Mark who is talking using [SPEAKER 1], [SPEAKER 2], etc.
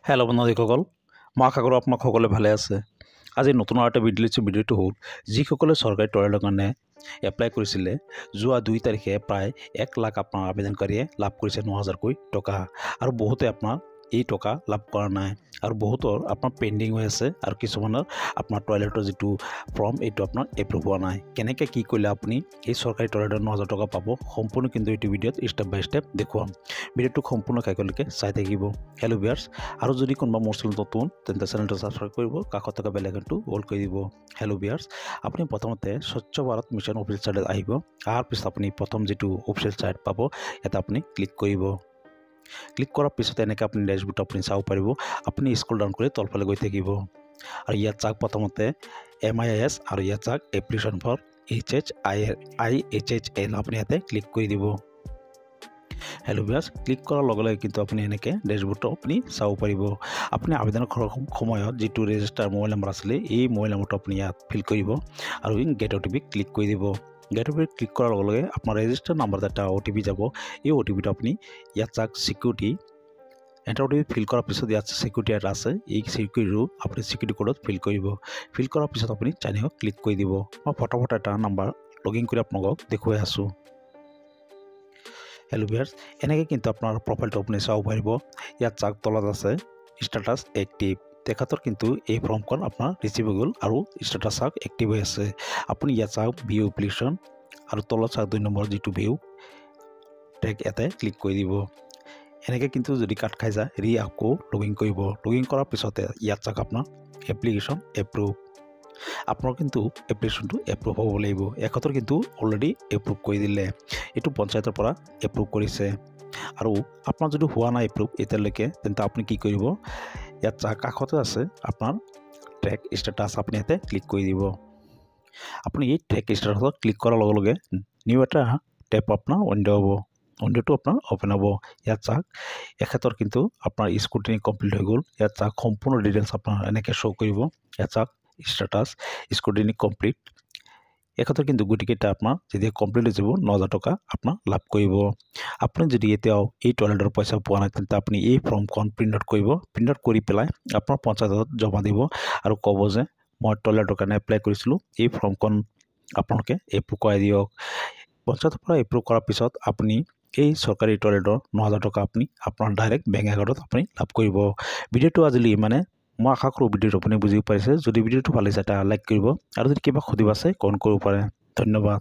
[SPEAKER 1] Hello' বন্ধুসকল, মই আশা কৰোঁ আপোনাক সকলোৱে ভালে আছে। আজি নতুন আৰু এটা ভিডিঅ' লৈছোঁ। ভিডিঅ'টো হ'ল যিসকলে চৰকাৰী টয়লেটৰ কাৰণে এপ্লাই কৰিছিলে যোৱা 2 তাৰিখে প্ৰায় 1 লাখ আপোনাৰ আবেদনকাৰীয়ে লাভ কৰিছে 9,000কৈ টকা, আৰু বহুতে আপোনাৰ এই টকা লাভ কৰা নাই, আৰু বহুতৰ আপোনাৰ পেণ্ডিং হৈ আছে, আৰু কিছুমানৰ আপোনাৰ টয়লেটৰ যিটো ফৰ্ম এইটো আপোনাৰ এপ্ৰুভ হোৱা নাই। কেনেকৈ কি কৰিলে আপুনি এই চৰকাৰী টয়লেটৰ 9,000 টকা পাব, সম্পূৰ্ণ কিন্তু এইটো ভিডিঅ'ত ষ্টেপ বাই ষ্টেপ দেখুৱাম। ভিডিঅ'টো সম্পূৰ্ণ শেষলৈকে চাই থাকিব। হেল্ল' ভিউৱাৰ্ছ, আৰু যদি কোনোবা মোৰ চেনেল নতুন তেন্তে চেনেলটো ছাবস্ক্ৰাইব কৰিব, কাষত থকা বেল আইকনটো অল কৰি দিব। হেল্ল' ভিউৱাৰ্ছ, আপুনি প্ৰথমতে স্বচ্ছ ভাৰত মিছন অফিচিয়েল চাইটত আহিব। অহাৰ পিছত আপুনি প্ৰথম যিটো অফিচিয়েল চাইট পাব ইয়াতে আপুনি ক্লিক কৰিব। ক্লিক কৰাৰ পিছত এনেকৈ আপুনি ডেছবৰ্ড আপুনি চাব পাৰিব। আপুনি স্ক্ৰল ডাউন কৰি তলফালে গৈ থাকিব, আৰু ইয়াত চাওক প্ৰথমতে MIS, আৰু ইয়াত চাওক এপ্লিকেশ্যন ফৰ HHIL আপুনি ইয়াতে ক্লিক কৰি দিব। হেল্ল' ভিউৱাৰ্ছ, ক্লিক কৰাৰ লগে লগে কিন্তু আপুনি এনেকৈ ডেছবৰ্ডটো আপুনি চাব পাৰিব। আপুনি আবেদনৰ সময়ত যিটো ৰেজিষ্টাৰ মোবাইল নম্বৰ আছিলে এই মোবাইল নম্বৰটো আপুনি ইয়াত ফিল কৰিব, আৰু গেট OTP ক্লিক কৰি দিব। গেট OTP ক্লিক কৰাৰ লগে লগে আপোনাৰ ৰেজিষ্টাৰ নাম্বাৰত এটা OTP যাব। এই OTPটো আপুনি ইয়াত চাওক চিকিউৰিটি এণ্টাৰ OTP ফিল কৰাৰ পিছত ইয়াত চিকিউৰিটি এটা আছে, এই চিকিউৰিটিটো আপুনি চিকিউৰিটি কোডত ফিল কৰিব। ফিল কৰাৰ পিছত আপুনি চাইনিঙত ক্লিক কৰি দিব। মই ফটাফট এটা নাম্বাৰ লগ ইন কৰি আপোনালোকক দেখুৱাই আছোঁ। হেল্ল' ভিউৱাৰ্ছ, এনেকৈ কিন্তু আপোনাৰ প্ৰফাইলটো আপুনি চাব পাৰিব। ইয়াত চাওক তলত আছে ষ্টেটাছ এক্টিভ। তেখেতৰ কিন্তু এই ফৰ্মখন আপোনাৰ ৰিচিভ হৈ গ'ল, আৰু ষ্টেটাছ চাওক এক্টিভ হৈ আছে। আপুনি ইয়াত চাওক ভিউ এপ্লিকেশ্যন, আৰু তলত চাওক 2 নম্বৰ যিটো ভিউ ট্ৰেক ইয়াতে ক্লিক কৰি দিব। এনেকৈ কিন্তু যদি কাট খাই যায় আকৌ লগ ইন কৰিব। লগ ইন কৰাৰ পিছতে ইয়াত চাওক আপোনাৰ এপ্লিকেশ্যন এপ্ৰুভ। আপোনাৰ কিন্তু এপ্লিকেশ্যনটো এপ্ৰুভ হ'ব লাগিব। এখেতৰ কিন্তু অলৰেডি এপ্ৰুভ কৰি দিলে, এইটো পঞ্চায়তৰ পৰা এপ্ৰুভ কৰিছে। আৰু আপোনাৰ যদি হোৱা নাই এপ্ৰুভ এতিয়ালৈকে, তেন্তে আপুনি কি কৰিব, ইয়াত চাওক কাষতে আছে আপোনাৰ ট্ৰেক ষ্টেটাছ, আপুনি ইয়াতে ক্লিক কৰি দিব। আপুনি এই ট্ৰেক ষ্টেটাছত ক্লিক কৰাৰ লগে লগে নিউ এটা টেপ আপোনাৰ উইণ্ড' হ'ব। উইণ্ড'টো আপোনাৰ অ'পেন হ'ব। ইয়াত চাওক এখেতৰ কিন্তু আপোনাৰ স্ক্ৰুটিনি কমপ্লিট হৈ গ'ল। ইয়াত চাওক সম্পূৰ্ণ ডিটেইলছ আপোনাৰ এনেকৈ শ্ব' কৰিব। ইয়াত চাওক ষ্টেটাছ স্ক্ৰুটিনি কমপ্লিট। এখেতৰ কিন্তু গোটেইকেইটা আপোনাৰ যেতিয়া কমপ্লিট হৈ যাব 9,000 টকা আপোনাৰ লাভ কৰিব। আপুনি যদি এতিয়াও এই টয়লেটৰ পইচা পোৱা নাই, তেন্তে আপুনি এই ফৰ্মখন প্ৰিণ্ট আউট কৰিব। প্ৰিণ্ট আউট কৰি পেলাই আপোনাৰ পঞ্চায়তত জমা দিব, আৰু ক'ব যে মই টয়লেটৰ কাৰণে এপ্লাই কৰিছিলোঁ, এই ফৰ্মখন আপোনালোকে এপ্ৰুভ কৰাই দিয়ক। পঞ্চায়তৰ পৰা এপ্ৰুভ কৰাৰ পিছত আপুনি এই চৰকাৰী টয়লেটৰ 9,000 টকা আপুনি আপোনাৰ ডাইৰেক্ট বেংক একাউণ্টত আপুনি লাভ কৰিব। ভিডিঅ'টো আজিলৈ ইমানে। মই আশা কৰোঁ ভিডিঅ'টো আপুনি বুজি পাৰিছে। যদি ভিডিঅ'টো ভাল লাগিছে এটা লাইক কৰিব, আৰু যদি কিবা সুধিব আছে কমেণ্ট কৰিব পাৰে। ধন্যবাদ।